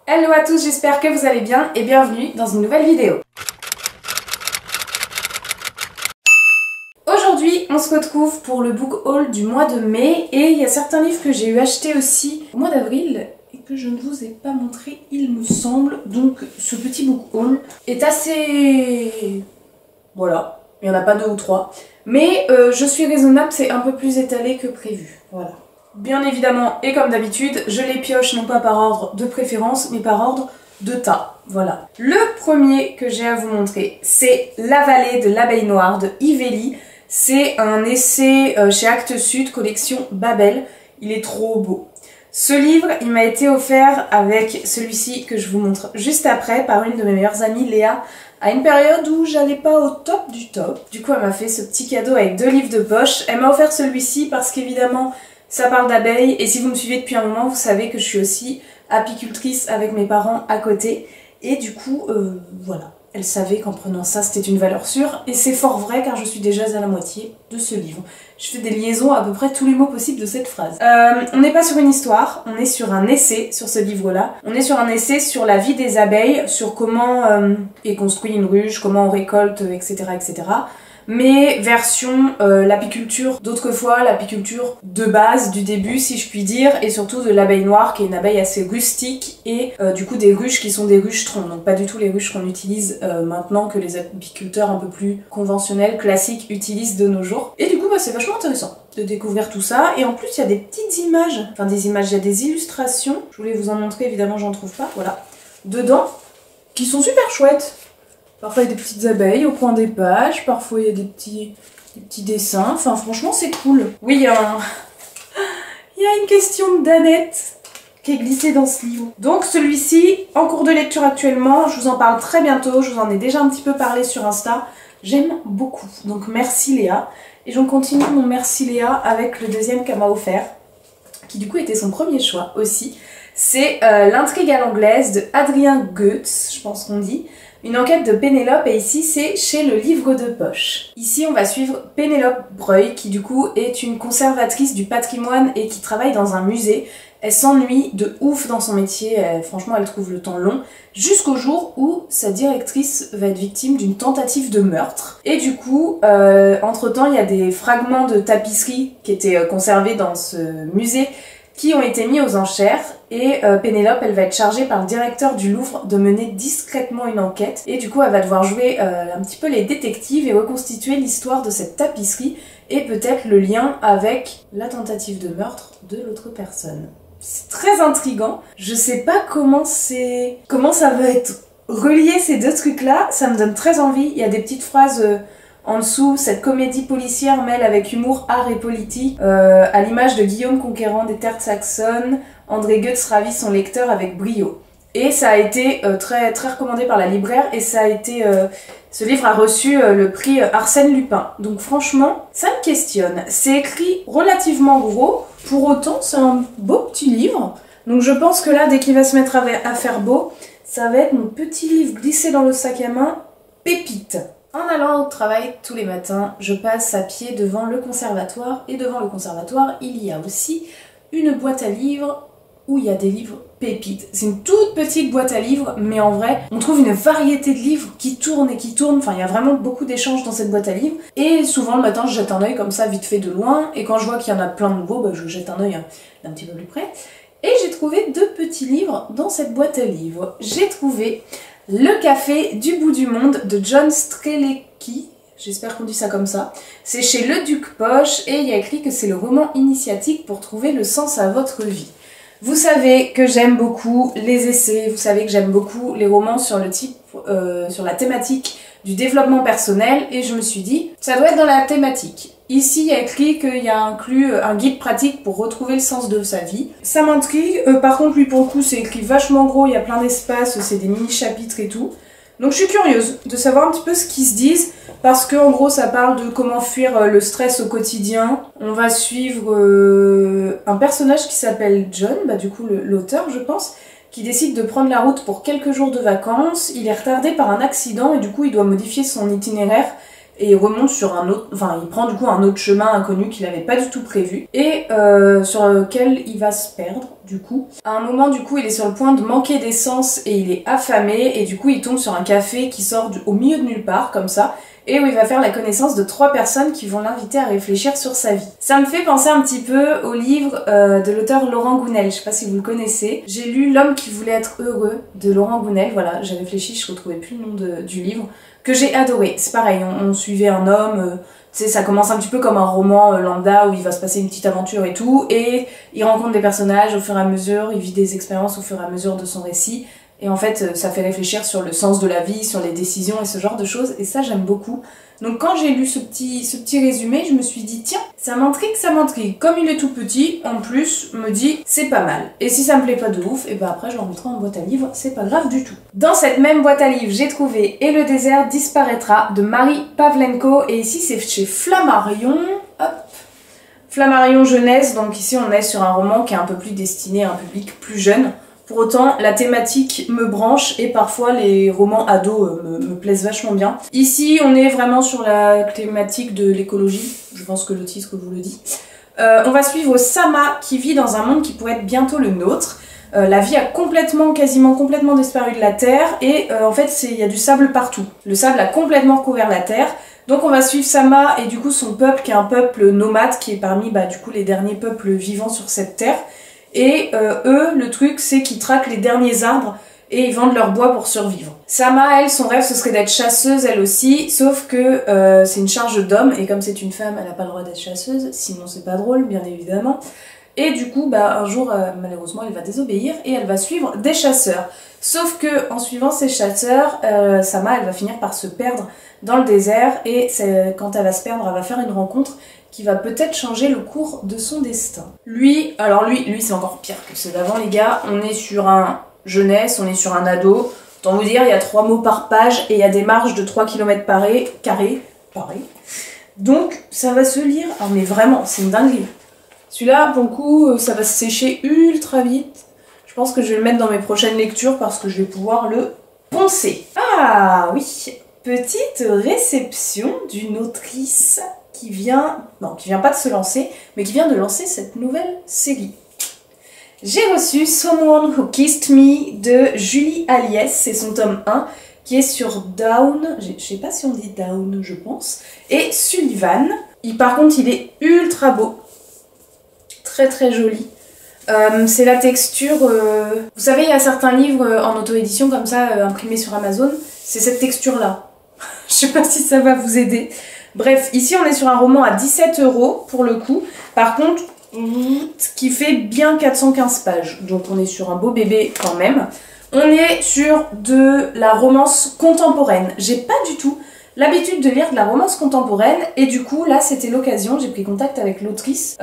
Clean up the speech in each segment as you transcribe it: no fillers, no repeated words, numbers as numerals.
Hello à tous, j'espère que vous allez bien et bienvenue dans une nouvelle vidéo. Aujourd'hui, on se retrouve pour le book haul du mois de mai et il y a certains livres que j'ai eu achetés aussi au mois d'avril et que je ne vous ai pas montré, il me semble. Donc ce petit book haul est assez... voilà, il n'y en a pas deux ou trois. Mais je suis raisonnable, c'est un peu plus étalé que prévu, voilà. Bien évidemment, et comme d'habitude, je les pioche non pas par ordre de préférence, mais par ordre de tas. Voilà. Le premier que j'ai à vous montrer, c'est La vallée de l'abeille noire de Yvelli. C'est un essai chez Actes Sud, collection Babel. Il est trop beau. Ce livre, il m'a été offert avec celui-ci que je vous montre juste après par une de mes meilleures amies, Léa, à une période où j'allais pas au top du top. Du coup, elle m'a fait ce petit cadeau avec 2 livres de poche. Elle m'a offert celui-ci parce qu'évidemment, ça parle d'abeilles et si vous me suivez depuis un moment, vous savez que je suis aussi apicultrice avec mes parents à côté. Et du coup, voilà, elle savait qu'en prenant ça, c'était une valeur sûre. Et c'est fort vrai car je suis déjà à la moitié de ce livre. Je fais des liaisons à peu près tous les mots possibles de cette phrase. On n'est pas sur une histoire, on est sur un essai sur ce livre-là. On est sur un essai sur la vie des abeilles, sur comment est construit une ruche, comment on récolte, etc. etc. Mais version l'apiculture d'autrefois, l'apiculture de base, du début si je puis dire, et surtout de l'abeille noire qui est une abeille assez rustique et du coup des ruches qui sont des ruches troncs, donc pas du tout les ruches qu'on utilise maintenant que les apiculteurs un peu plus conventionnels, classiques utilisent de nos jours. Et du coup bah, c'est vachement intéressant de découvrir tout ça, et en plus il y a des petites images, enfin des images, il y a des illustrations, je voulais vous en montrer, évidemment j'en trouve pas, voilà, dedans, qui sont super chouettes. Parfois il y a des petites abeilles au coin des pages, parfois il y a des petits dessins, enfin franchement c'est cool. Oui, il y a une question d'Annette qui est glissée dans ce livre. Donc celui-ci, en cours de lecture actuellement, je vous en parle très bientôt, je vous en ai déjà un petit peu parlé sur Insta, j'aime beaucoup. Donc merci Léa. Et j'en continue mon merci Léa avec le deuxième qu'elle m'a offert, qui du coup était son premier choix aussi. C'est L'intrigue à l'anglaise de Adrien Goetz, je pense qu'on dit. Une enquête de Pénélope, et ici c'est chez le livre de poche. Ici on va suivre Pénélope Breuil qui du coup est une conservatrice du patrimoine et qui travaille dans un musée. Elle s'ennuie de ouf dans son métier, franchement elle trouve le temps long, jusqu'au jour où sa directrice va être victime d'une tentative de meurtre. Et du coup, entre temps il y a des fragments de tapisserie qui étaient conservés dans ce musée qui ont été mis aux enchères, et Pénélope elle va être chargée par le directeur du Louvre de mener discrètement une enquête, et du coup elle va devoir jouer un petit peu les détectives et reconstituer l'histoire de cette tapisserie et peut-être le lien avec la tentative de meurtre de l'autre personne. C'est très intriguant, je sais pas comment ça va être relié ces deux trucs là, ça me donne très envie. Il y a des petites phrases en dessous, cette comédie policière mêle avec humour, art et politique, à l'image de Guillaume Conquérant des terres saxonnes, André Goetz ravit son lecteur avec brio. Et ça a été très recommandé par la libraire, et ça a été, ce livre a reçu le prix Arsène Lupin. Donc franchement, ça me questionne. C'est écrit relativement gros, pour autant c'est un beau petit livre. Donc je pense que là, dès qu'il va se mettre à faire beau, ça va être mon petit livre glissé dans le sac à main, pépite. En allant au travail tous les matins, je passe à pied devant le conservatoire, et devant le conservatoire, il y a aussi une boîte à livres où il y a des livres pépites. C'est une toute petite boîte à livres, mais en vrai, on trouve une variété de livres qui tournent et qui tournent, enfin il y a vraiment beaucoup d'échanges dans cette boîte à livres, et souvent le matin je jette un œil comme ça vite fait de loin, et quand je vois qu'il y en a plein de nouveaux, bah, je jette un œil d'un petit peu plus près. Et j'ai trouvé 2 petits livres dans cette boîte à livres. J'ai trouvé Le café du bout du monde de John Strelecki, j'espère qu'on dit ça comme ça. C'est chez Le Duc Poche et il y a écrit que c'est le roman initiatique pour trouver le sens à votre vie. Vous savez que j'aime beaucoup les essais, vous savez que j'aime beaucoup les romans sur le type, sur la thématique du développement personnel, et je me suis dit, ça doit être dans la thématique. Ici, il y a écrit qu'il y a inclus un guide pratique pour retrouver le sens de sa vie. Ça m'intrigue, par contre lui pour le coup c'est écrit vachement gros, il y a plein d'espace, c'est des mini-chapitres et tout. Donc je suis curieuse de savoir un petit peu ce qu'ils se disent, parce que en gros ça parle de comment fuir le stress au quotidien. On va suivre un personnage qui s'appelle John, bah du coup l'auteur je pense, qui décide de prendre la route pour quelques jours de vacances. Il est retardé par un accident et du coup il doit modifier son itinéraire et il remonte sur un autre, enfin il prend du coup un autre chemin inconnu qu'il n'avait pas du tout prévu et sur lequel il va se perdre. du coup. À un moment, du coup, il est sur le point de manquer d'essence et il est affamé, et du coup, il tombe sur un café qui sort au milieu de nulle part, comme ça, et où il va faire la connaissance de 3 personnes qui vont l'inviter à réfléchir sur sa vie. Ça me fait penser un petit peu au livre de l'auteur Laurent Gounel, je sais pas si vous le connaissez. J'ai lu L'homme qui voulait être heureux de Laurent Gounel, voilà, j'ai réfléchi, je retrouvais plus le nom du livre, que j'ai adoré. C'est pareil, on suivait un homme, tu sais, ça commence un petit peu comme un roman lambda où il va se passer une petite aventure et tout, et il rencontre des personnages au fur et à mesure, il vit des expériences au fur et à mesure de son récit. Et en fait, ça fait réfléchir sur le sens de la vie, sur les décisions et ce genre de choses. Et ça, j'aime beaucoup. Donc quand j'ai lu ce petit résumé, je me suis dit, tiens, ça m'intrigue, ça m'intrigue. Comme il est tout petit, en plus, me dit, c'est pas mal. Et si ça me plaît pas de ouf, et ben après, je le remettrai en boîte à livres, c'est pas grave du tout. Dans cette même boîte à livres, j'ai trouvé Et le désert disparaîtra de Marie Pavlenko. Et ici, c'est chez Flammarion. Hop. Flammarion jeunesse. Donc ici, on est sur un roman qui est un peu plus destiné à un public plus jeune. Pour autant, la thématique me branche et parfois les romans ados me plaisent vachement bien. Ici, on est vraiment sur la thématique de l'écologie. Je pense que le titre vous le dit. On va suivre Sama qui vit dans un monde qui pourrait être bientôt le nôtre. La vie a quasiment complètement disparu de la Terre et en fait, il y a du sable partout. Le sable a complètement recouvert la Terre. Donc on va suivre Sama et du coup son peuple qui est un peuple nomade qui est parmi du coup les derniers peuples vivants sur cette Terre. Et eux, le truc, c'est qu'ils traquent les derniers arbres et ils vendent leur bois pour survivre. Sama, elle, son rêve, ce serait d'être chasseuse, elle aussi, sauf que c'est une charge d'homme, et comme c'est une femme, elle n'a pas le droit d'être chasseuse, sinon c'est pas drôle, bien évidemment. Et du coup, un jour, malheureusement, elle va désobéir et elle va suivre des chasseurs. Sauf que en suivant ces chasseurs, Sama, elle va finir par se perdre dans le désert, et quand elle va se perdre, elle va faire une rencontre qui va peut-être changer le cours de son destin. Lui c'est encore pire que ceux d'avant les gars, on est sur un jeunesse, on est sur un ado, autant vous dire il y a 3 mots par page et il y a des marges de 3 km carrés. Donc ça va se lire, mais vraiment c'est une dinguerie. Celui-là pour le coup ça va se sécher ultra vite, je pense que je vais le mettre dans mes prochaines lectures parce que je vais pouvoir le poncer. Ah oui, petite réception d'une autrice qui vient pas de se lancer, mais qui vient de lancer cette nouvelle série. J'ai reçu Someone Who Kissed Me de Julie Aliès, c'est son tome 1, qui est sur Down, je sais pas si on dit Down, je pense, et Sullivan. Par contre, il est ultra beau, très très joli. C'est la texture... Vous savez, il y a certains livres en auto-édition comme ça, imprimés sur Amazon, c'est cette texture-là. Je sais pas si ça va vous aider. Bref, ici on est sur un roman à 17 € pour le coup. Par contre, qui fait bien 415 pages. Donc on est sur un beau bébé quand même. On est sur de la romance contemporaine. J'ai pas du tout l'habitude de lire de la romance contemporaine. Et du coup, là c'était l'occasion, j'ai pris contact avec l'autrice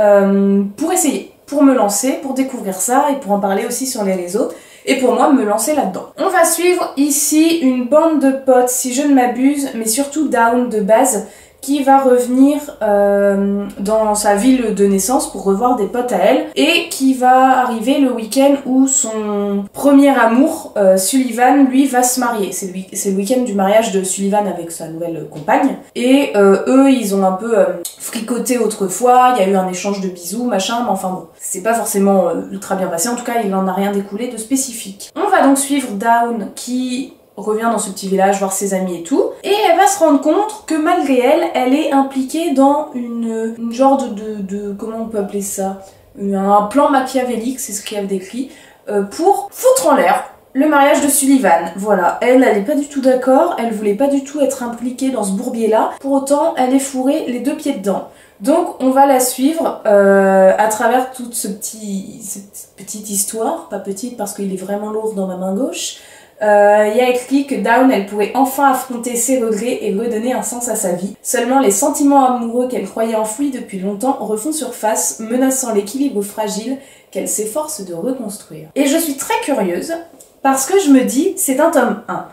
pour essayer, pour me lancer, pour découvrir ça et pour en parler aussi sur les réseaux. Et pour moi, me lancer là-dedans. On va suivre ici une bande de potes, si je ne m'abuse, mais surtout Down de base, qui va revenir dans sa ville de naissance pour revoir des potes à elle, et qui va arriver le week-end où son premier amour, Sullivan, lui, va se marier. C'est le week-end du mariage de Sullivan avec sa nouvelle compagne, et eux, ils ont un peu fricoté autrefois, il y a eu un échange de bisous, machin, mais enfin bon, c'est pas forcément ultra bien passé, en tout cas, il n'en a rien découlé de spécifique. On va donc suivre Down, qui revient dans ce petit village voir ses amis et tout, et elle va se rendre compte que malgré elle, elle est impliquée dans une genre de comment on peut appeler ça, un plan machiavélique, c'est ce qu'elle décrit, pour foutre en l'air le mariage de Sullivan. Voilà, elle est pas du tout d'accord, elle voulait pas du tout être impliquée dans ce bourbier-là, pour autant elle est fourrée les 2 pieds dedans. Donc on va la suivre à travers toute cette petite histoire, pas petite parce qu'il est vraiment lourd dans ma main gauche. Il y a écrit que Down, elle pourrait enfin affronter ses regrets et redonner un sens à sa vie. Seulement les sentiments amoureux qu'elle croyait enfouis depuis longtemps refont surface, menaçant l'équilibre fragile qu'elle s'efforce de reconstruire. Et je suis très curieuse, parce que je me dis, c'est un tome 1.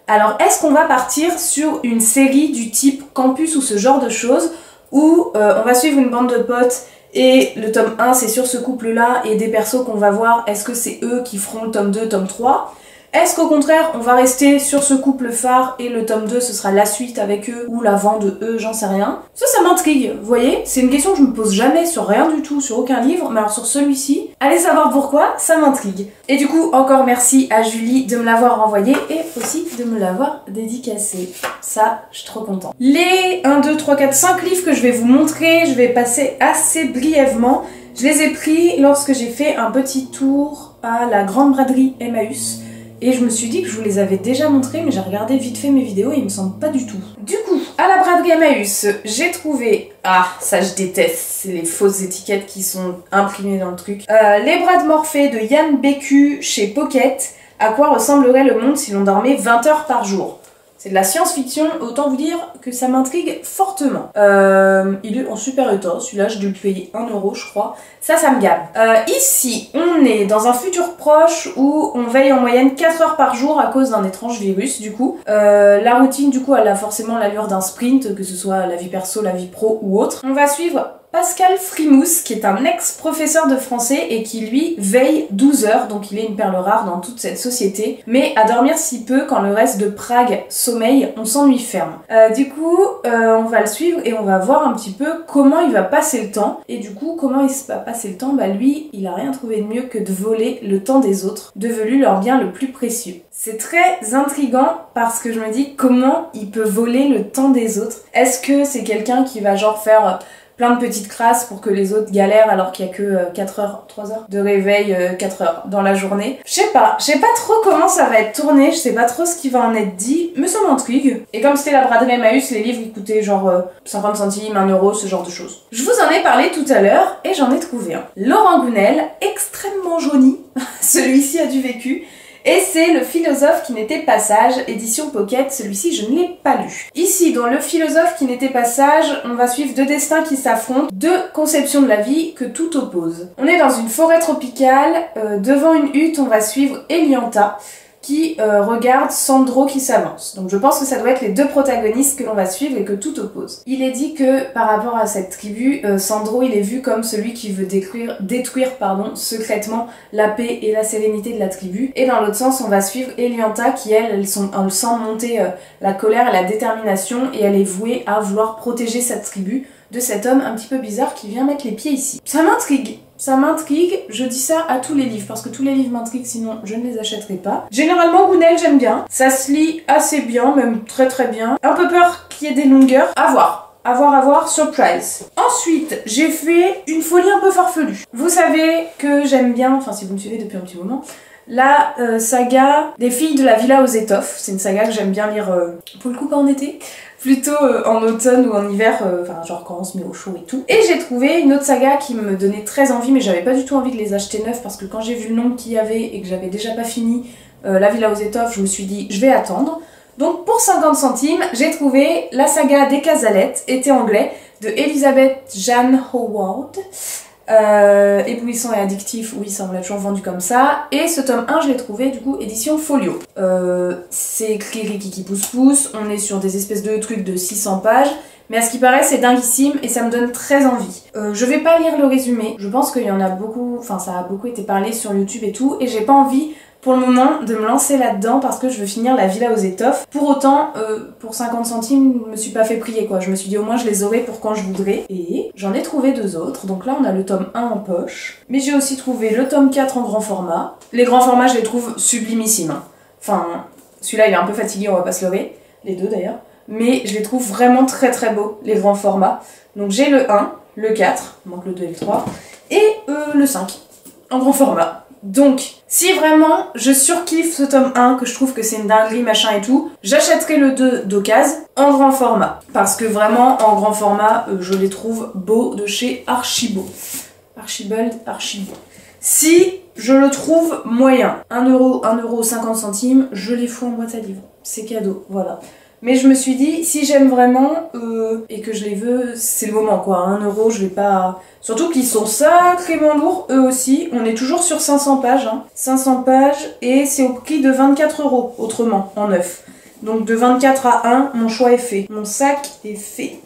Alors est-ce qu'on va partir sur une série du type Campus ou ce genre de choses, où on va suivre une bande de potes et le tome 1 c'est sur ce couple-là et des persos qu'on va voir, est-ce que c'est eux qui feront le tome 2, tome 3 ? Est-ce qu'au contraire, on va rester sur ce couple phare et le tome 2, ce sera la suite avec eux ou l'avant de eux, j'en sais rien. Ça m'intrigue, vous voyez? C'est une question que je me pose jamais sur rien du tout, sur aucun livre, mais alors sur celui-ci, allez savoir pourquoi, ça m'intrigue. Et du coup, encore merci à Julie de me l'avoir envoyé et aussi de me l'avoir dédicacé. Ça, je suis trop contente. Les 1, 2, 3, 4, 5 livres que je vais vous montrer, je vais passer assez brièvement. Je les ai pris lorsque j'ai fait un petit tour à la grande braderie Emmaüs. Et je me suis dit que je vous les avais déjà montrés, mais j'ai regardé vite fait mes vidéos et il me semble pas du tout. Du coup, à la braderie Emmaüs, j'ai trouvé... Ah, ça je déteste, c'est les fausses étiquettes qui sont imprimées dans le truc. Les bras de Morphée de Yann Bécu chez Pocket. À quoi ressemblerait le monde si l'on dormait 20 heures par jour? C'est de la science-fiction, autant vous dire que ça m'intrigue fortement. Il est en super état, celui-là j'ai dû le payer 1 € je crois. Ça me gave. Ici, on est dans un futur proche où on veille en moyenne 4 heures par jour à cause d'un étrange virus du coup. La routine du coup elle a forcément l'allure d'un sprint, que ce soit la vie perso, la vie pro ou autre. On va suivre Pascal Frimousse, qui est un ex-professeur de français et qui lui veille 12 heures, donc il est une perle rare dans toute cette société, mais à dormir si peu quand le reste de Prague sommeille, on s'ennuie ferme. Du coup, on va le suivre et on va voir un petit peu comment il va passer le temps, et du coup, comment il va passer le temps, bah lui, il a rien trouvé de mieux que de voler le temps des autres, devenu leur bien le plus précieux. C'est très intriguant parce que je me dis comment il peut voler le temps des autres. Est-ce que c'est quelqu'un qui va genre faire plein de petites crasses pour que les autres galèrent alors qu'il y a que 4 heures, 3 heures de réveil, 4 heures dans la journée. Je sais pas trop comment ça va être tourné, je sais pas trop ce qui va en être dit, mais ça m'intrigue. Et comme c'était la braderie Emmaüs, les livres ils coûtaient genre 50 centimes, 1 €, ce genre de choses. Je vous en ai parlé tout à l'heure et j'en ai trouvé un. Laurent Gounel, extrêmement jauni, celui-ci a du vécu. Et c'est Le philosophe qui n'était pas sage, édition Pocket, celui-ci je ne l'ai pas lu. Ici, dans Le philosophe qui n'était pas sage, on va suivre deux destins qui s'affrontent, deux conceptions de la vie que tout oppose. On est dans une forêt tropicale, devant une hutte on va suivre Elianta, qui regarde Sandro qui s'avance. Donc je pense que ça doit être les deux protagonistes que l'on va suivre et que tout oppose. Il est dit que par rapport à cette tribu, Sandro il est vu comme celui qui veut détruire secrètement la paix et la sérénité de la tribu. Et dans l'autre sens, on va suivre Elianta qui elle sent monter la colère et la détermination et elle est vouée à vouloir protéger cette tribu de cet homme un petit peu bizarre qui vient mettre les pieds ici. Ça m'intrigue, je dis ça à tous les livres, parce que tous les livres m'intriguent, sinon je ne les achèterai pas. Généralement, Gounel, j'aime bien. Ça se lit assez bien, même très très bien. Un peu peur qu'il y ait des longueurs. À voir, surprise. Ensuite, j'ai fait une folie un peu farfelue. Vous savez que j'aime bien, enfin si vous me suivez depuis un petit moment, la saga des filles de la villa aux étoffes. C'est une saga que j'aime bien lire, pour le coup pas en été, plutôt en automne ou en hiver, enfin genre quand on se met au chaud et tout. Et j'ai trouvé une autre saga qui me donnait très envie, mais j'avais pas du tout envie de les acheter neufs parce que quand j'ai vu le nombre qu'il y avait et que j'avais déjà pas fini la villa aux étoffes, je me suis dit je vais attendre. Donc pour 50 centimes, j'ai trouvé la saga des Casalettes, été anglais, de Elizabeth Jane Howard. Éblouissant et addictif, oui ça on l'a toujours vendu comme ça. Et ce tome 1 je l'ai trouvé du coup édition Folio. C'est écrit Rikiki Pousse Pousse, on est sur des espèces de trucs de 600 pages. Mais à ce qui paraît c'est dinguissime et ça me donne très envie. Je vais pas lire le résumé, je pense qu'il y en a beaucoup, enfin ça a beaucoup été parlé sur YouTube et tout. Et j'ai pas envie pour le moment de me lancer là-dedans parce que je veux finir la villa aux étoffes. Pour autant, pour 50 centimes, je me suis pas fait prier quoi. Je me suis dit au moins je les aurai pour quand je voudrais. Et j'en ai trouvé deux autres. Donc là on a le tome 1 en poche. Mais j'ai aussi trouvé le tome 4 en grand format. Les grands formats je les trouve sublimissimes. Enfin, celui-là il est un peu fatigué, on va pas se leurrer. Les deux d'ailleurs. Mais je les trouve vraiment très très beaux, les grands formats. Donc j'ai le 1, le 4, il manque le 2 et le 3, et le 5, en grand format. Donc, si vraiment je surkiffe ce tome 1, que je trouve que c'est une dinguerie, machin et tout, j'achèterai le 2 d'occasion en grand format. Parce que vraiment, en grand format, je les trouve beaux de chez Archibo. Archibald, Archibo. Si je le trouve moyen, 1 €, 1,50 €, je les fous en boîte à livres. C'est cadeau, voilà. Mais je me suis dit, si j'aime vraiment et que je les veux, c'est le moment quoi. 1 €, je vais pas... Surtout qu'ils sont sacrément lourds, eux aussi. On est toujours sur 500 pages. Hein. 500 pages et c'est au prix de 24 € autrement, en neuf. Donc de 24 à 1, mon choix est fait. Mon sac est fait.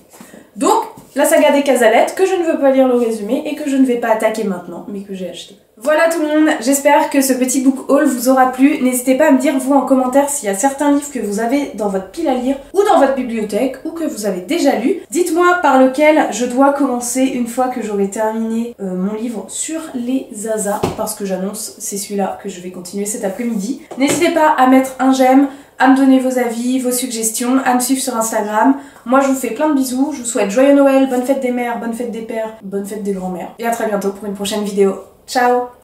Donc, la saga des Casalettes, que je ne veux pas lire le résumé et que je ne vais pas attaquer maintenant, mais que j'ai acheté. Voilà tout le monde, j'espère que ce petit book haul vous aura plu. N'hésitez pas à me dire vous en commentaire s'il y a certains livres que vous avez dans votre pile à lire ou dans votre bibliothèque ou que vous avez déjà lu. Dites-moi par lequel je dois commencer une fois que j'aurai terminé mon livre sur les Zaza, parce que j'annonce c'est celui-là que je vais continuer cet après-midi. N'hésitez pas à mettre un j'aime, à me donner vos avis, vos suggestions, à me suivre sur Instagram. Moi je vous fais plein de bisous, je vous souhaite joyeux Noël, bonne fête des mères, bonne fête des pères, bonne fête des grands-mères et à très bientôt pour une prochaine vidéo. Ciao!